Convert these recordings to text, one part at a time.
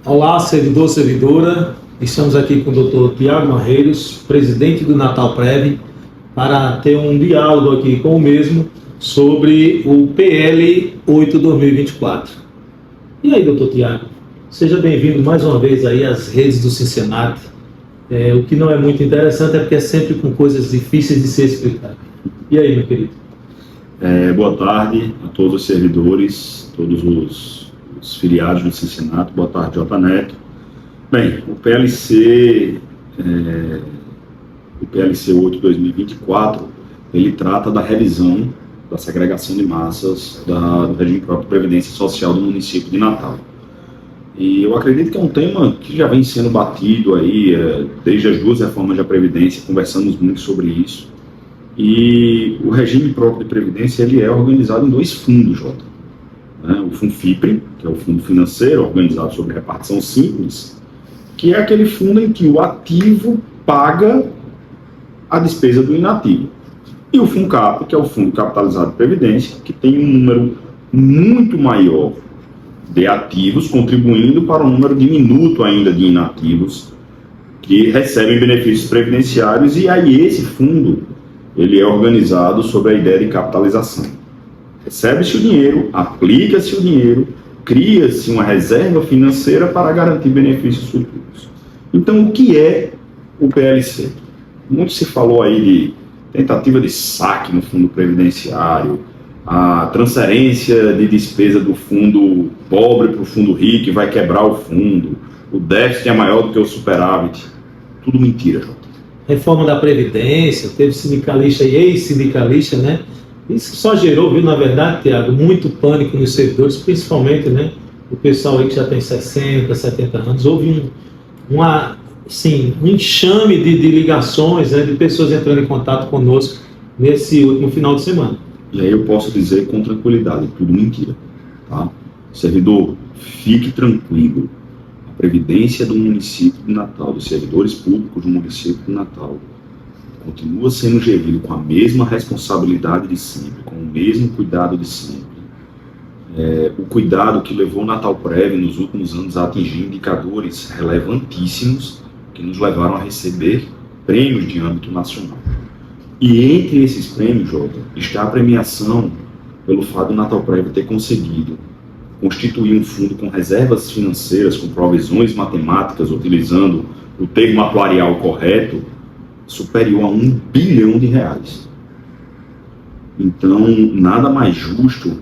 Olá, servidor, servidora. Estamos aqui com o Dr. Tiago Marreiros, presidente do Natalprev, para ter um diálogo aqui com o mesmo sobre o PL 8/2024. E aí, doutor Tiago, seja bem-vindo mais uma vez aí às redes do Cincinnati. O que não é muito interessante é porque é sempre com coisas difíceis de ser explicado. E aí, meu querido? Boa tarde a todos os servidores, todos os filiados do Cincinnati. Boa tarde, J. Neto. Bem, o PLC 8/2024, ele trata da revisão da segregação de massas do regime próprio de previdência social do município de Natal. E eu acredito que é um tema que já vem sendo batido aí desde as duas reformas da Previdência, conversamos muito sobre isso. E o regime próprio de previdência ele é organizado em dois fundos, Jota. O FUNFIPRE, que é o fundo financeiro organizado sobre repartição simples, que é aquele fundo em que o ativo paga a despesa do inativo. E o FUNCAP, que é o fundo capitalizado de previdência, que tem um número muito maior de ativos, contribuindo para um número diminuto ainda de inativos que recebem benefícios previdenciários. E aí esse fundo ele é organizado sobre a ideia de capitalização. Recebe-se o dinheiro, aplica-se o dinheiro, cria-se uma reserva financeira para garantir benefícios futuros. Então, o que é o PLC? Muito se falou aí de tentativa de saque no fundo previdenciário, a transferência de despesa do fundo pobre para o fundo rico, que vai quebrar o fundo, o déficit é maior do que o superávit. Tudo mentira, Jota. Reforma da Previdência, teve sindicalista e ex-sindicalista, né? Isso só gerou, viu, na verdade, Tiago, muito pânico nos servidores, principalmente, né, o pessoal aí que já tem 60, 70 anos. Houve um enxame de ligações, né, de pessoas entrando em contato conosco nesse último final de semana. E aí eu posso dizer com tranquilidade, tudo mentira, tá? Servidor, fique tranquilo. A Previdência do município de Natal, dos servidores públicos do município de Natal, continua sendo gerido com a mesma responsabilidade de sempre, com o mesmo cuidado de sempre. O cuidado que levou o Natalprev nos últimos anos a atingir indicadores relevantíssimos que nos levaram a receber prêmios de âmbito nacional. E entre esses prêmios, Jota, está a premiação pelo fato do Natalprev ter conseguido constituir um fundo com reservas financeiras, com provisões matemáticas, utilizando o termo atuarial correto, superior a R$1 bilhão. Então, nada mais justo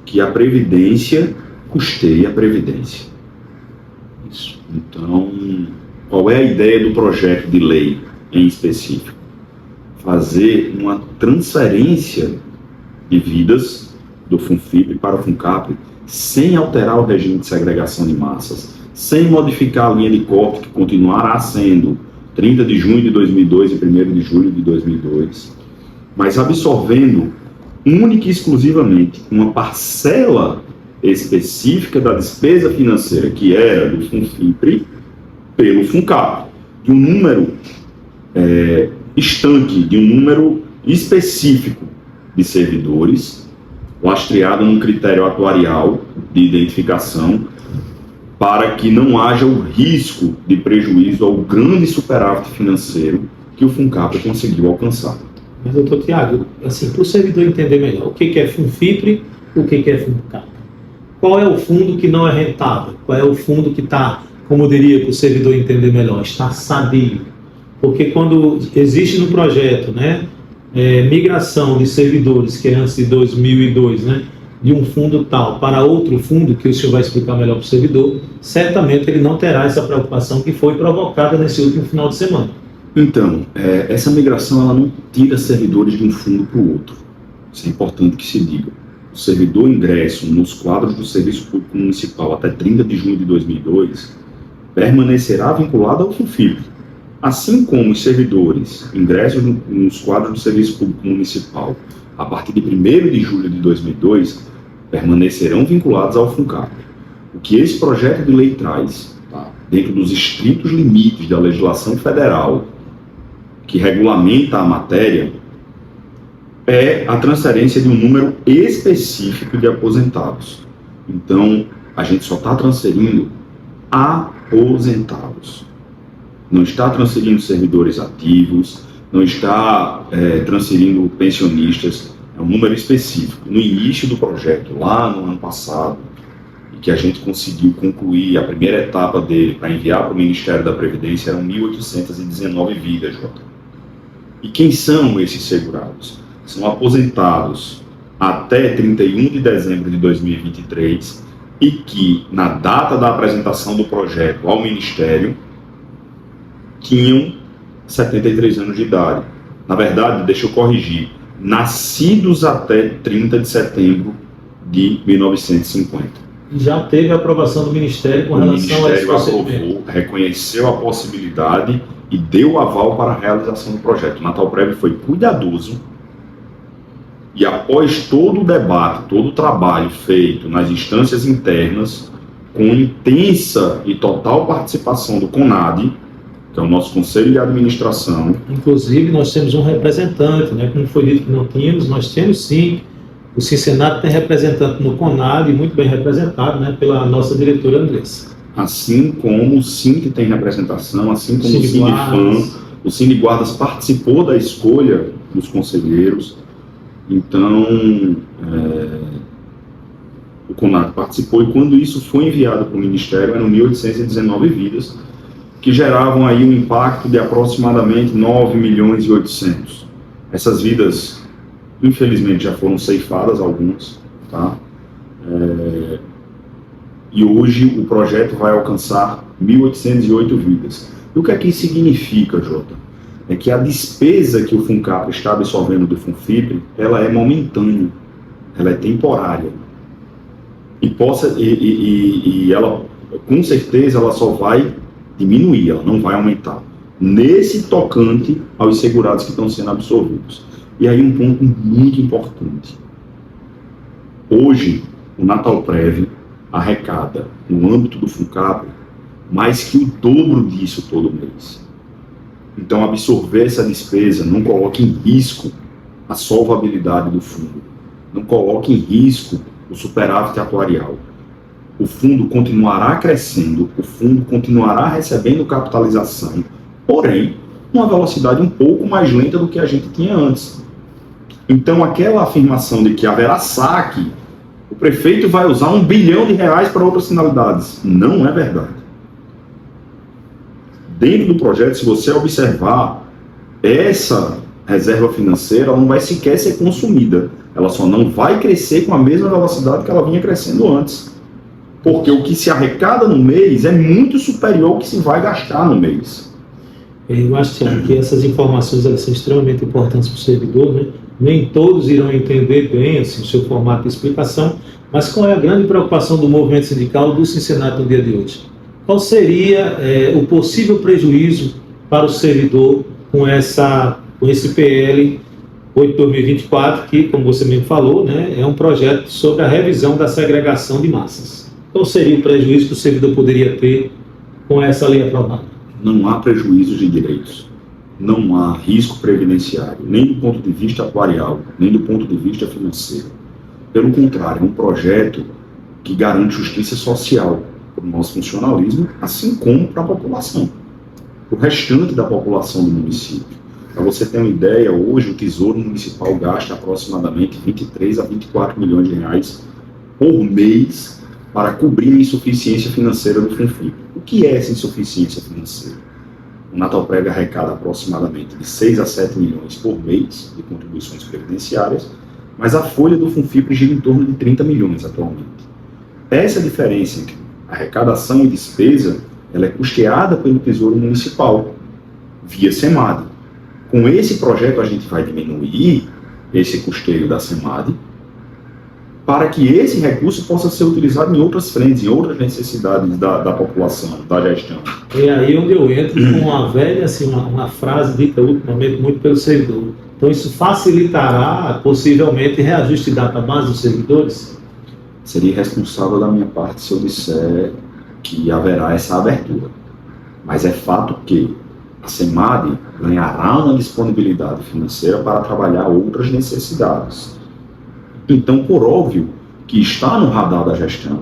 que a Previdência custeie a Previdência. Isso. Então, qual é a ideia do projeto de lei em específico? Fazer uma transferência de vidas do FUNFIPRE para o FUNCAP sem alterar o regime de segregação de massas, sem modificar a linha de corte que continuará sendo 30 de junho de 2002 e 1º de julho de 2002, mas absorvendo única e exclusivamente uma parcela específica da despesa financeira que era do FUNFIPRE pelo FUNCAP, de um número estanque, de um número específico de servidores, lastreado num critério atuarial de identificação, para que não haja o risco de prejuízo ao grande superávit financeiro que o FUNCAP conseguiu alcançar. Mas, doutor Tiago, assim, para o servidor entender melhor, o que é FUNFIPRE, o que é FUNCAP? Qual é o fundo que não é rentável? Qual é o fundo que está, como eu diria, para o servidor entender melhor, está sadio? Porque quando existe no projeto, né, migração de servidores, que é antes de 2002, né, de um fundo tal para outro fundo, que o senhor vai explicar melhor para o servidor, certamente ele não terá essa preocupação que foi provocada nesse último final de semana. Então, essa migração ela não tira servidores de um fundo para o outro. Isso é importante que se diga. O servidor ingresso nos quadros do Serviço Público Municipal até 30 de junho de 2002 permanecerá vinculado ao FUNFIPRE, assim como os servidores ingressos nos quadros do Serviço Público Municipal a partir de 1º de julho de 2002 permanecerão vinculados ao FUNCAP. O que esse projeto de lei traz, dentro dos estritos limites da legislação federal que regulamenta a matéria, é a transferência de um número específico de aposentados. Então, a gente só está transferindo aposentados. Não está transferindo servidores ativos, não está transferindo pensionistas, é um número específico. No início do projeto, lá no ano passado, que a gente conseguiu concluir a primeira etapa dele para enviar para o Ministério da Previdência, eram 1.819 vidas, Jota. E quem são esses segurados? São aposentados até 31 de dezembro de 2023 e que, na data da apresentação do projeto ao Ministério, tinham 73 anos de idade. Na verdade, deixa eu corrigir, nascidos até 30 de setembro de 1950. Já teve a aprovação do Ministério com relação a esse procedimento. O Ministério aprovou, reconheceu a possibilidade e deu aval para a realização do projeto. O Natalprev foi cuidadoso e, após todo o debate, todo o trabalho feito nas instâncias internas, com intensa e total participação do CONAD, que é o nosso Conselho de Administração. Inclusive, nós temos um representante, né? Como foi dito que não tínhamos, nós temos sim. O Cincinnati tem representante no CONAD, muito bem representado, né, pela nossa diretora Andressa. Assim como o SINC tem representação, assim como o Cinefam, o Cine Guardas participou da escolha dos conselheiros. Então, o CONAD participou, e quando isso foi enviado para o Ministério, eram 1.819 vidas, que geravam aí um impacto de aproximadamente 9 milhões e 800. Essas vidas, infelizmente, já foram ceifadas, algumas, tá? E hoje o projeto vai alcançar 1.808 vidas. E o que é que isso significa, Jota? É que a despesa que o FUNCAP está absorvendo do FUNFIPRE, ela é momentânea, ela é temporária. E ela, com certeza, ela só vai diminuir, ela não vai aumentar. Nesse tocante aos segurados que estão sendo absorvidos. E aí um ponto muito importante. Hoje, o Natalprev arrecada, no âmbito do FUNCAP, mais que o dobro disso todo mês. Então, absorver essa despesa não coloca em risco a solvabilidade do fundo, não coloca em risco o superávit atuarial. O fundo continuará crescendo, o fundo continuará recebendo capitalização, porém, uma velocidade um pouco mais lenta do que a gente tinha antes. Então, aquela afirmação de que haverá saque, o prefeito vai usar R$1 bilhão para outras finalidades, não é verdade. Dentro do projeto, se você observar, essa reserva financeira ela não vai sequer ser consumida. Ela só não vai crescer com a mesma velocidade que ela vinha crescendo antes. Porque o que se arrecada no mês é muito superior ao que se vai gastar no mês. Eu acho que essas informações elas são extremamente importantes para o servidor, né? Nem todos irão entender bem assim, o seu formato de explicação, mas qual é a grande preocupação do movimento sindical do Cincinnati no dia de hoje? Qual seria o possível prejuízo para o servidor com esse PL 8/2024, que, como você mesmo falou, né, é um projeto sobre a revisão da segregação de massas? Qual seria o prejuízo que o servidor poderia ter com essa lei aprovada? Não há prejuízos de direitos, não há risco previdenciário, nem do ponto de vista atuarial, nem do ponto de vista financeiro. Pelo contrário, é um projeto que garante justiça social para o nosso funcionalismo, assim como para a população, para o restante da população do município. Para você ter uma ideia, hoje o Tesouro Municipal gasta aproximadamente 23 a 24 milhões de reais por mês para cobrir a insuficiência financeira do FUNFIPRE. O que é essa insuficiência financeira? O Natalprev arrecada aproximadamente de 6 a 7 milhões por mês de contribuições previdenciárias, mas a folha do FUNFIPRE gira em torno de 30 milhões atualmente. Essa diferença entre arrecadação e despesa, ela é custeada pelo Tesouro Municipal, via SEMAD. Com esse projeto a gente vai diminuir esse custeio da SEMAD, para que esse recurso possa ser utilizado em outras frentes, em outras necessidades da população, da gestão. É aí onde eu entro com uma velha, assim, uma frase dita ultimamente muito pelo servidor. Então isso facilitará, possivelmente, reajuste de database dos servidores? Seria irresponsável da minha parte se eu disser que haverá essa abertura. Mas é fato que a SEMAD ganhará uma disponibilidade financeira para trabalhar outras necessidades. Então, por óbvio, que está no radar da gestão,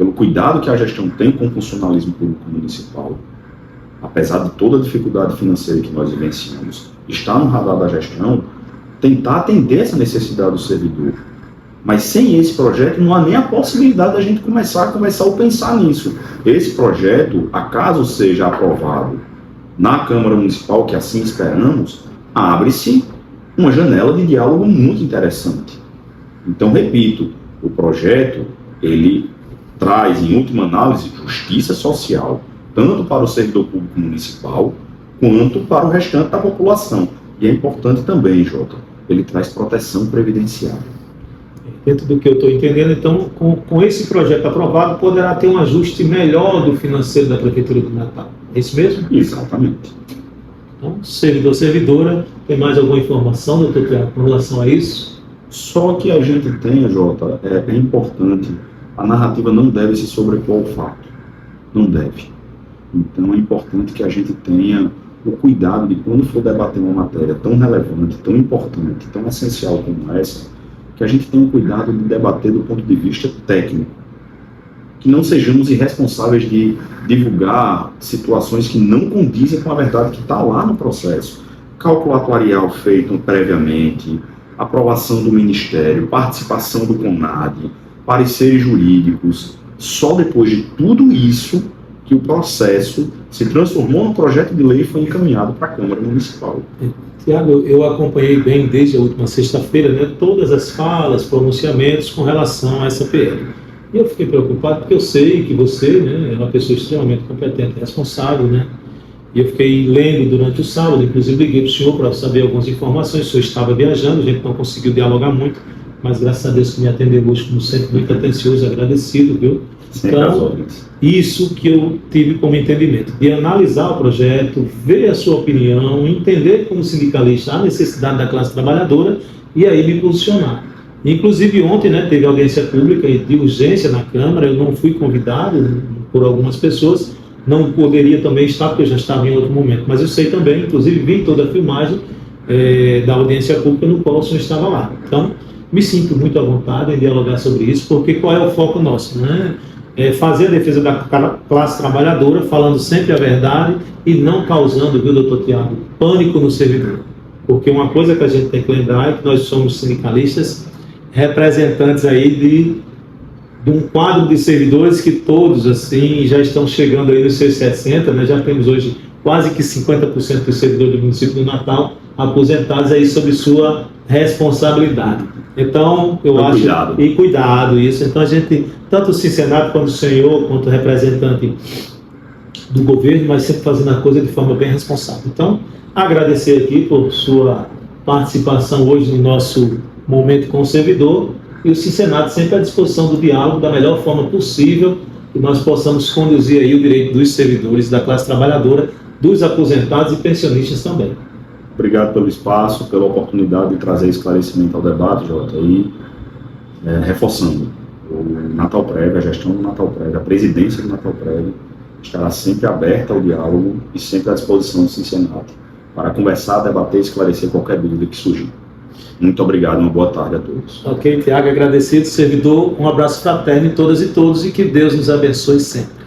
pelo cuidado que a gestão tem com o funcionalismo público municipal, apesar de toda a dificuldade financeira que nós vivenciamos, está no radar da gestão tentar atender essa necessidade do servidor. Mas sem esse projeto não há nem a possibilidade da gente começar a conversar ou pensar nisso. Esse projeto, acaso seja aprovado na Câmara Municipal, que assim esperamos, abre-se uma janela de diálogo muito interessante. Então, repito, o projeto, ele traz, em última análise, justiça social, tanto para o servidor público municipal, quanto para o restante da população. E é importante também, Jota, ele traz proteção previdenciária. Dentro do que eu estou entendendo, então, com esse projeto aprovado, poderá ter um ajuste melhor do financeiro da Prefeitura de Natal. É isso mesmo? Exatamente. Então, servidor, servidora, tem mais alguma informação, doutor Tiago, com relação a isso? Só que a gente tenha, Jota, é importante, a narrativa não deve se sobrepor ao fato. Não deve. Então é importante que a gente tenha o cuidado de, quando for debater uma matéria tão relevante, tão importante, tão essencial como essa, que a gente tenha o cuidado de debater do ponto de vista técnico. Que não sejamos irresponsáveis de divulgar situações que não condizem com a verdade que está lá no processo. Cálculo atuarial feito previamente, aprovação do Ministério, participação do CONAD, pareceres jurídicos. Só depois de tudo isso que o processo se transformou num projeto de lei e foi encaminhado para a Câmara Municipal. Tiago, eu acompanhei bem desde a última sexta-feira, né, todas as falas, pronunciamentos com relação a essa PL. E eu fiquei preocupado porque eu sei que você, né, é uma pessoa extremamente competente e responsável, né? E eu fiquei lendo durante o sábado, inclusive liguei para o senhor para saber algumas informações. O senhor estava viajando, a gente não conseguiu dialogar muito, mas graças a Deus que me atendeu hoje, como sempre, muito atencioso, agradecido, viu? Então, isso que eu tive como entendimento, de analisar o projeto, ver a sua opinião, entender como sindicalista a necessidade da classe trabalhadora e aí me posicionar. Inclusive ontem, né, teve audiência pública de urgência na Câmara, eu não fui convidado por algumas pessoas, não poderia também estar porque eu já estava em outro momento, mas eu sei também, inclusive vi toda a filmagem da audiência pública no qual o senhor estava lá. Então, me sinto muito à vontade em dialogar sobre isso, porque qual é o foco nosso, né? Fazer a defesa da classe trabalhadora, falando sempre a verdade e não causando, viu, doutor Tiago, pânico no servidor. Porque uma coisa que a gente tem que lembrar é que nós somos sindicalistas, representantes aí de um quadro de servidores que todos, assim, já estão chegando aí nos seus 60, né? Já temos hoje quase que 50% dos servidores do município do Natal aposentados aí sob sua responsabilidade. Então, eu acho... Cuidado. E cuidado, isso. Então, a gente, tanto o Cincinnati quanto o senhor, quanto o representante do governo, mas sempre fazendo a coisa de forma bem responsável. Então, agradecer aqui por sua participação hoje no nosso momento com o servidor, e o Cincinnati sempre à disposição do diálogo da melhor forma possível, que nós possamos conduzir aí o direito dos servidores, da classe trabalhadora, dos aposentados e pensionistas também. Obrigado pelo espaço, pela oportunidade de trazer esclarecimento ao debate, Jota, e reforçando, o Natal Prévio, a gestão do Natal Prévio, a presidência do Natal Prévio estará sempre aberta ao diálogo e sempre à disposição do Cincinnati para conversar, debater e esclarecer qualquer dúvida que surgir. Muito obrigado, uma boa tarde a todos. Ok, Tiago, agradecido, servidor, um abraço fraterno em todas e todos e que Deus nos abençoe sempre.